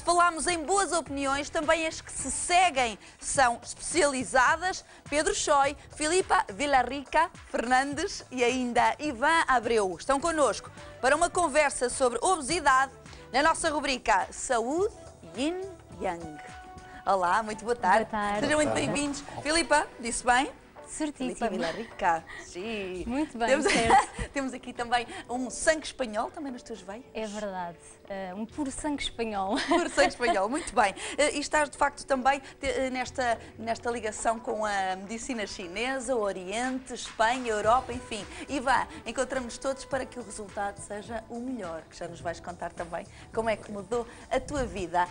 falámos em boas opiniões, também as que se seguem são especializadas. Pedro Choi, Filipa Villarrica Fernandes e ainda Ivan Abreu estão connosco para uma conversa sobre obesidade na nossa rubrica Saúde Yin Yang. Olá, muito boa tarde. Boa tarde. Sejam muito bem-vindos. Filipa, disse bem? Certíssimo. Filipa Villarrica. Sim. Muito bem, Temos, certo. temos aqui também um sangue espanhol também nas tuas veias. É verdade. Um puro sangue espanhol. Puro sangue espanhol, muito bem. E estás, de facto, também nesta ligação com a medicina chinesa, o Oriente, Espanha, Europa, enfim. Ivan, encontramos todos para que o resultado seja o melhor, que já nos vais contar também como é que mudou a tua vida.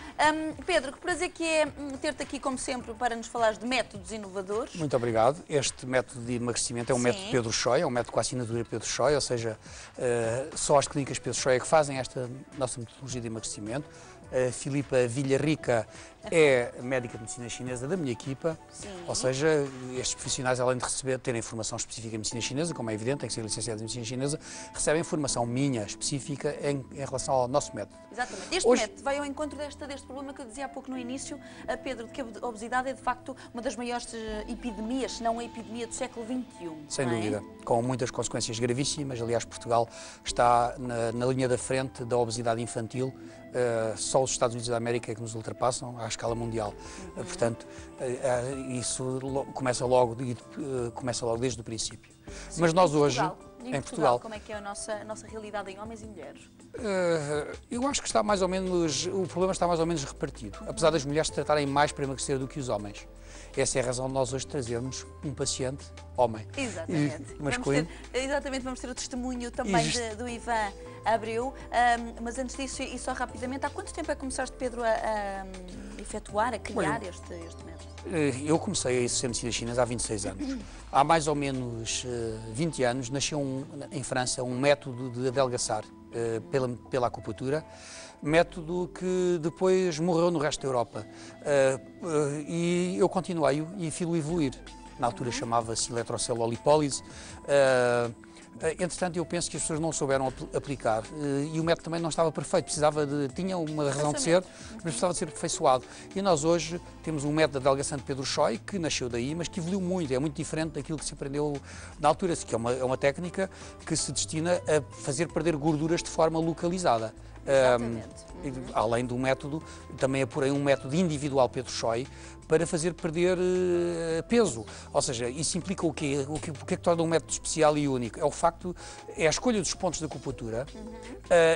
Pedro, que prazer que é ter-te aqui, como sempre, para nos falares de métodos inovadores. Muito obrigado. Este método de emagrecimento é um método Pedro Choi, é um método com a assinatura Pedro Choi, ou seja, só as clínicas Pedro Choi é que fazem esta nossa metodologia de emagrecimento. A Filipa Villarrica é médica de medicina chinesa da minha equipa, ou seja, estes profissionais, além de terem formação específica em medicina chinesa, como é evidente, tem que ser licenciados em medicina chinesa, recebem formação minha específica em relação ao nosso método. Exatamente. Este método vai ao encontro deste problema que eu dizia há pouco no início, Pedro, de que a obesidade é de facto uma das maiores epidemias, se não a epidemia do século XXI. Sem dúvida, com muitas consequências gravíssimas. Aliás, Portugal está na linha da frente da obesidade infantil. Só os Estados Unidos da América é que nos ultrapassam à escala mundial. Portanto, isso começa logo desde o princípio. Sim, mas nós hoje, em Portugal, como é que é a nossa realidade em homens e mulheres? Eu acho que está mais ou menos, o problema está mais ou menos repartido, apesar das mulheres se tratarem mais para emagrecer do que os homens. Essa é a razão de nós hoje trazermos um paciente homem. Exatamente. Masculino. Vamos ter o testemunho também do Ivan Abreu, mas antes disso, e só rapidamente, há quanto tempo é que começaste, Pedro, a efetuar, a criar este método? Eu comecei a exercer medicina chinesa há 26 anos. Há mais ou menos 20 anos nasceu em França um método de adelgaçar pela acupuntura, método que depois morreu no resto da Europa. E eu continuei e fui evoluir. Na altura chamava-se eletrocelulolipólise. Entretanto, eu penso que as pessoas não souberam aplicar e o método também não estava perfeito, tinha uma razão de ser, mas precisava de ser aperfeiçoado. E nós hoje temos um método de adelgação de Pedro Choi, que nasceu daí, mas que evoluiu muito, é muito diferente daquilo que se aprendeu na altura, que é uma técnica que se destina a fazer perder gorduras de forma localizada. Além do método, também apurei um método individual Pedro Choi para fazer perder peso. Ou seja, isso implica o quê? O que é que torna um método especial e único? É a escolha dos pontos da acupuntura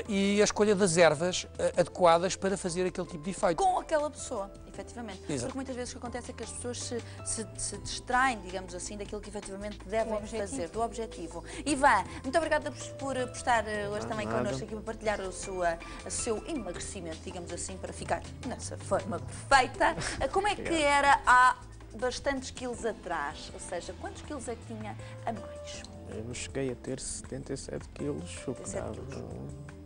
e a escolha das ervas adequadas para fazer aquele tipo de efeito. Com aquela pessoa, efetivamente. Exato. Porque muitas vezes o que acontece é que as pessoas se distraem, digamos assim, daquilo que efetivamente devem fazer, do objetivo. Ivan, muito obrigada por estar hoje também connosco aqui para partilhar o seu emagrecimento, digamos assim, para ficar nessa forma perfeita. Como é que era há bastantes quilos atrás? Ou seja, quantos quilos é que tinha a mais? Eu cheguei a ter 77 quilos,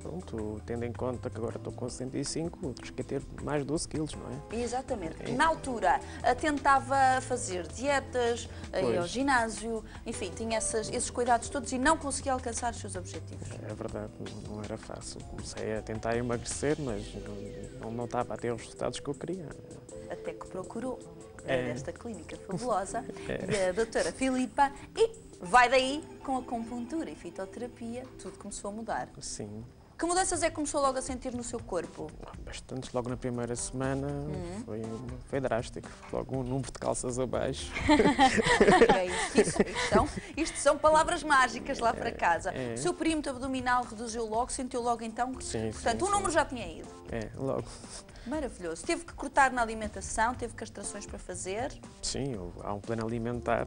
pronto, tendo em conta que agora estou com 65, cheguei a ter mais 12 quilos, não é? Exatamente. Na altura, tentava fazer dietas, ir ao ginásio, enfim, tinha esses cuidados todos e não conseguia alcançar os seus objetivos. É verdade, não era fácil. Comecei a tentar emagrecer, mas não estava a ter os resultados que eu queria. Até que procurou desta clínica fabulosa da doutora Filipa e vai daí com a acupuntura e fitoterapia, tudo começou a mudar. Sim. Que mudanças é que começou logo a sentir no seu corpo? Bastantes, logo na primeira semana foi drástico, logo um número de calças abaixo. Isto são palavras mágicas lá para casa. O seu perímetro abdominal reduziu logo, sentiu logo então? Sim. Portanto, o número já tinha ido? Logo. Maravilhoso. Teve que cortar na alimentação, teve castrações para fazer? Sim, há um plano alimentar.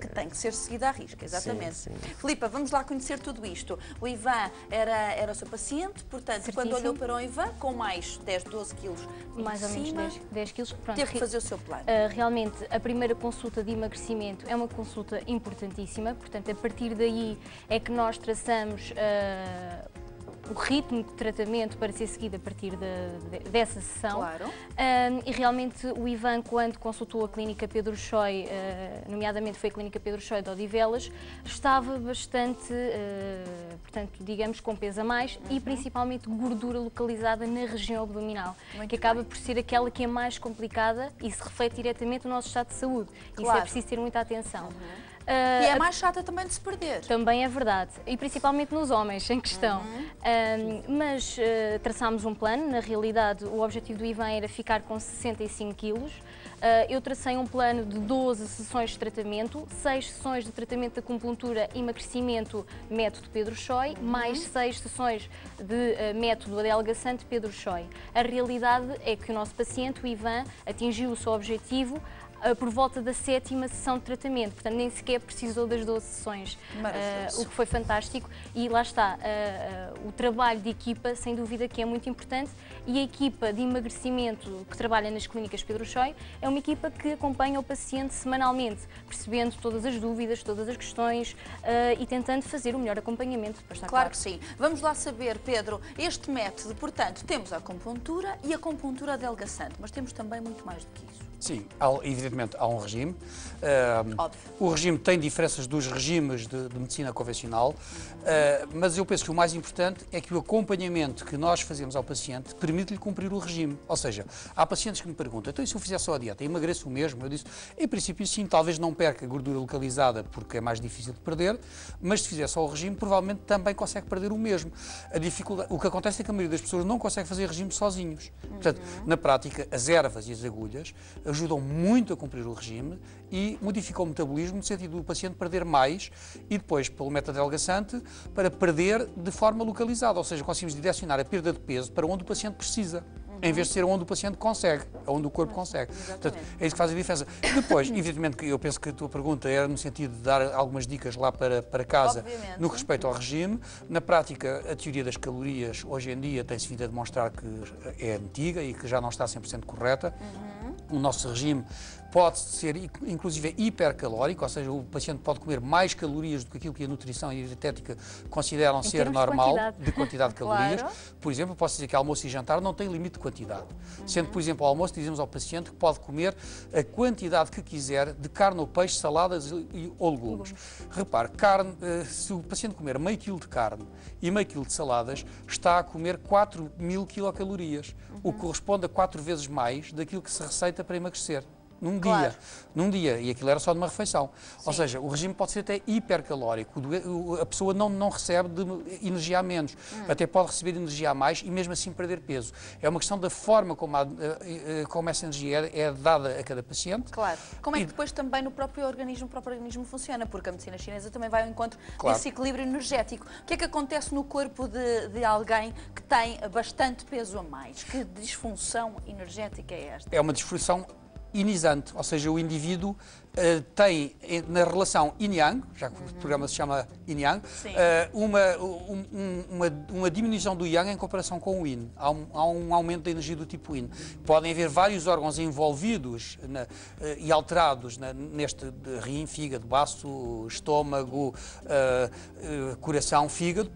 Que tem que ser seguido à risca, exatamente. Sim. Filipa, vamos lá conhecer tudo isto. O Ivan era o seu paciente, portanto, quando olhou para o Ivan, com mais 10, 12 quilos mais ou menos 10 quilos. Pronto, teve que fazer o seu plano. Realmente, a primeira consulta de emagrecimento é uma consulta importantíssima, portanto, a partir daí é que nós traçamos o ritmo de tratamento para ser seguido a partir dessa sessão. Claro. E realmente o Ivan, quando consultou a Clínica Pedro Choy, nomeadamente foi a Clínica Pedro Choy de Odivelas, estava bastante, portanto, digamos, com peso a mais e principalmente gordura localizada na região abdominal, que acaba por ser aquela que é mais complicada e se reflete diretamente no nosso estado de saúde. Claro. Isso é preciso ter muita atenção. E é mais chata também de se perder. Também é verdade, e principalmente nos homens em questão. Mas traçámos um plano, na realidade o objetivo do Ivan era ficar com 65 quilos. Eu tracei um plano de 12 sessões de tratamento, 6 sessões de tratamento de acupuntura e emagrecimento método Pedro Choy, mais 6 sessões de método adelgaçante Pedro Choy. A realidade é que o nosso paciente, o Ivan, atingiu o seu objetivo por volta da 7ª sessão de tratamento, portanto nem sequer precisou das 12 sessões, o que foi fantástico e lá está, o trabalho de equipa sem dúvida que é muito importante e a equipa de emagrecimento que trabalha nas clínicas Pedro Choy é uma equipa que acompanha o paciente semanalmente, percebendo todas as dúvidas, todas as questões e tentando fazer o melhor acompanhamento para estar claro que sim. Vamos lá saber, Pedro, este método, portanto, temos a acupuntura e a acupuntura adelgaçante, mas temos também muito mais do que isso. Sim, evidentemente há um regime. O regime tem diferenças dos regimes de medicina convencional, mas eu penso que o mais importante é que o acompanhamento que nós fazemos ao paciente permite-lhe cumprir o regime. Ou seja, há pacientes que me perguntam, então e se eu fizer só a dieta, emagreço o mesmo? Eu disse, em princípio sim, talvez não perca gordura localizada porque é mais difícil de perder, mas se fizer só o regime, provavelmente também consegue perder o mesmo. A dificuldade, o que acontece é que a maioria das pessoas não consegue fazer regime sozinhos. Portanto, na prática, as ervas e as agulhas ajudam muito a cumprir o regime e modificam o metabolismo no sentido do paciente perder mais e depois, pelo método adelgaçante, para perder de forma localizada, ou seja, conseguimos direcionar a perda de peso para onde o paciente precisa. Em vez de ser onde o paciente consegue, onde o corpo consegue. Portanto, é isso que faz a diferença. Depois, evidentemente, que eu penso que a tua pergunta era no sentido de dar algumas dicas lá para casa, obviamente, no que respeita ao regime. Na prática, a teoria das calorias, hoje em dia, tem-se vindo a demonstrar que é antiga e que já não está 100% correta. O nosso regime pode ser, inclusive, hipercalórico, ou seja, o paciente pode comer mais calorias do que aquilo que a nutrição e a dietética consideram ser normal, de quantidade de calorias. Claro. Por exemplo, posso dizer que almoço e jantar não têm limite de quantidade. Sendo, por exemplo, ao almoço, dizemos ao paciente que pode comer a quantidade que quiser de carne ou peixe, saladas ou legumes. Repare, carne, se o paciente comer meio quilo de carne e meio quilo de saladas, está a comer 4.000 quilocalorias, o que corresponde a 4 vezes mais daquilo que se receita para emagrecer. Num dia, e aquilo era só de uma refeição. Sim. Ou seja, o regime pode ser até hipercalórico, a pessoa não recebe energia a menos, até pode receber energia a mais e mesmo assim perder peso. É uma questão da forma como essa energia é dada a cada paciente. Claro. Como é que depois também no próprio organismo funciona, porque a medicina chinesa também vai ao encontro desse equilíbrio energético. O que é que acontece no corpo de alguém que tem bastante peso a mais? Que disfunção energética é esta? É uma disfunção ionizante, ou seja, o indivíduo tem na relação yin-yang, já que o programa se chama yin-yang, uma diminuição do yang em comparação com o yin. Há um aumento da energia do tipo yin. Podem haver vários órgãos envolvidos e alterados neste rim, fígado, baço, estômago, coração, fígado.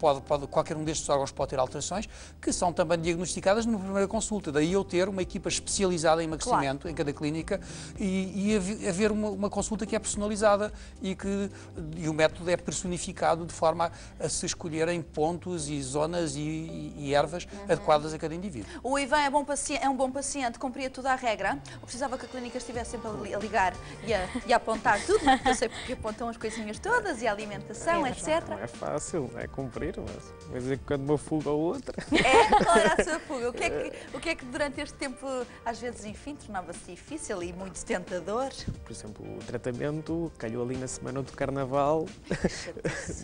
Qualquer um destes órgãos pode ter alterações que são também diagnosticadas numa primeira consulta. Daí eu ter uma equipa especializada em emagrecimento em cada clínica e haver uma consulta que é personalizada e o método é personificado de forma a se escolherem pontos e zonas e ervas adequadas a cada indivíduo. O Ivan é um bom paciente, cumpria toda a regra? Ou precisava que a clínica estivesse sempre a ligar e a apontar tudo? Eu sei porque apontam as coisinhas todas e a alimentação, etc. Não é fácil, é cumprir, mas vai dizer que quando uma fuga ou outra. Qual era a sua fuga? O que é que durante este tempo, às vezes, enfim, tornava-se difícil e muito tentador? Por exemplo, o tratamento calhou ali na semana do Carnaval.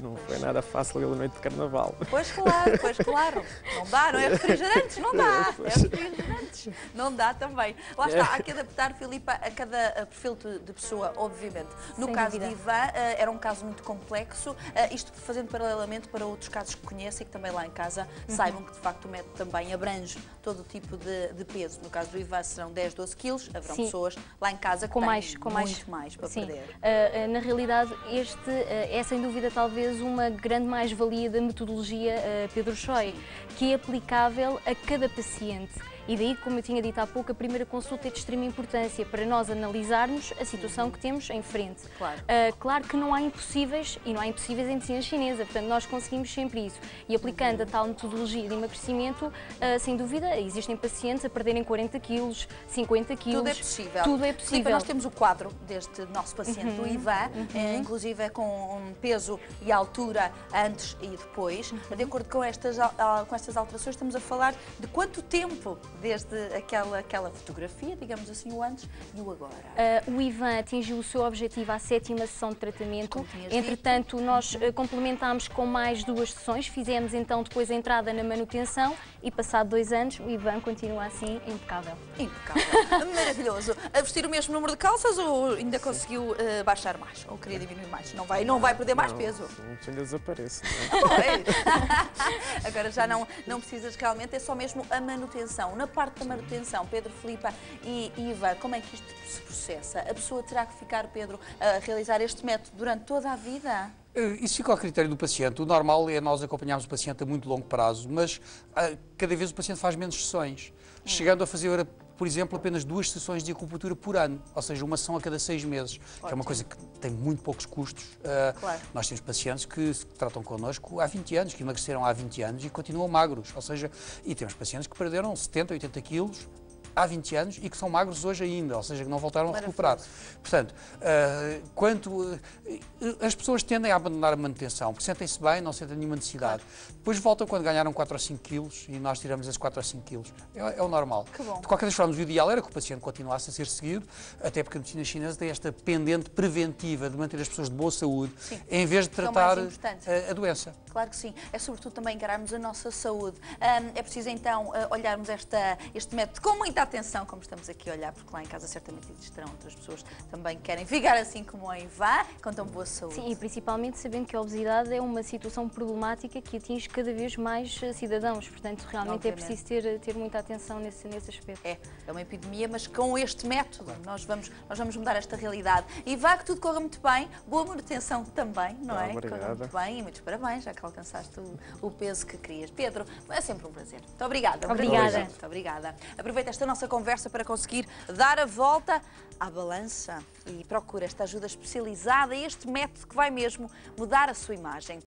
Não foi nada fácil aquela noite de Carnaval. Pois claro. Não dá, não é refrigerantes? Não dá. É refrigerantes. mais. Não dá também. Lá está, há que adaptar, Filipa, a cada perfil de pessoa, obviamente. No caso de Ivan, era um caso muito complexo, isto fazendo paralelamente para outros casos que conhecem e que também lá em casa saibam que de facto o método também abrange todo o tipo de peso. No caso do Ivan serão 10, 12 quilos, haverão pessoas lá em casa que têm muito mais para perder. Na realidade, é sem dúvida talvez uma grande mais-valia da metodologia Pedro Choi, que é aplicável a cada paciente. E daí, como eu tinha dito há pouco, a primeira consulta é de extrema importância para nós analisarmos a situação que temos em frente. Claro. Claro que não há impossíveis, e não há impossíveis em medicina chinesa, portanto nós conseguimos sempre isso. E aplicando a tal metodologia de emagrecimento, sem dúvida, existem pacientes a perderem 40 quilos, 50 quilos. Tudo é possível. Tudo é possível. Filipa, nós temos o quadro deste nosso paciente, o Ivan, inclusive é com um peso e altura antes e depois. De acordo com estas alterações, estamos a falar de quanto tempo desde aquela fotografia, digamos assim, o antes e o agora. O Ivan atingiu o seu objetivo à 7ª sessão de tratamento. Entretanto, nós complementámos com mais 2 sessões, fizemos então depois a entrada na manutenção e passado 2 anos o Ivan continua assim impecável. Impecável, maravilhoso. A vestir o mesmo número de calças ou ainda conseguiu baixar mais? Ou queria diminuir mais? Não vai perder mais peso? Não desaparece, Agora já não precisas realmente, é só mesmo a manutenção. Na parte da manutenção, Pedro, Filipa e Ivan, como é que isto se processa? A pessoa terá que ficar, Pedro, a realizar este método durante toda a vida? Isso fica ao critério do paciente. O normal é nós acompanharmos o paciente a muito longo prazo, mas cada vez o paciente faz menos sessões, chegando a fazer, por exemplo, apenas 2 sessões de acupuntura por ano, ou seja, uma sessão a cada 6 meses, que é uma coisa que tem muito poucos custos. Nós temos pacientes que se tratam connosco há 20 anos, que emagreceram há 20 anos e continuam magros, ou seja, e temos pacientes que perderam 70, 80 quilos há 20 anos e que são magros hoje ainda, ou seja, que não voltaram a recuperar. Portanto, as pessoas tendem a abandonar a manutenção, porque sentem-se bem, não sentem nenhuma necessidade. Depois voltam quando ganharam 4 ou 5 quilos e nós tiramos esses 4 ou 5 quilos. É o normal. Que bom. De qualquer das formas, o ideal era que o paciente continuasse a ser seguido, até porque a medicina chinesa tem esta pendente preventiva de manter as pessoas de boa saúde, em vez de tratar a doença. Claro que sim. É sobretudo também encararmos a nossa saúde. É preciso então olharmos este método com muita atenção, como estamos aqui a olhar, porque lá em casa certamente existirão outras pessoas também que querem ficar assim como a Ivan, com tão boa saúde. Sim, e principalmente sabendo que a obesidade é uma situação problemática que atinge cada vez mais cidadãos, portanto realmente é preciso ter muita atenção nesse aspecto. É uma epidemia, mas com este método nós vamos mudar esta realidade. Ivan, que tudo corra muito bem, boa manutenção também, não é? Obrigado. Corra muito bem e muitos parabéns, já que alcançaste o peso que querias. Pedro, é sempre um prazer. Muito obrigada. Obrigada. Muito obrigada. Aproveita esta nossa conversa para conseguir dar a volta à balança e procura esta ajuda especializada e este método que vai mesmo mudar a sua imagem.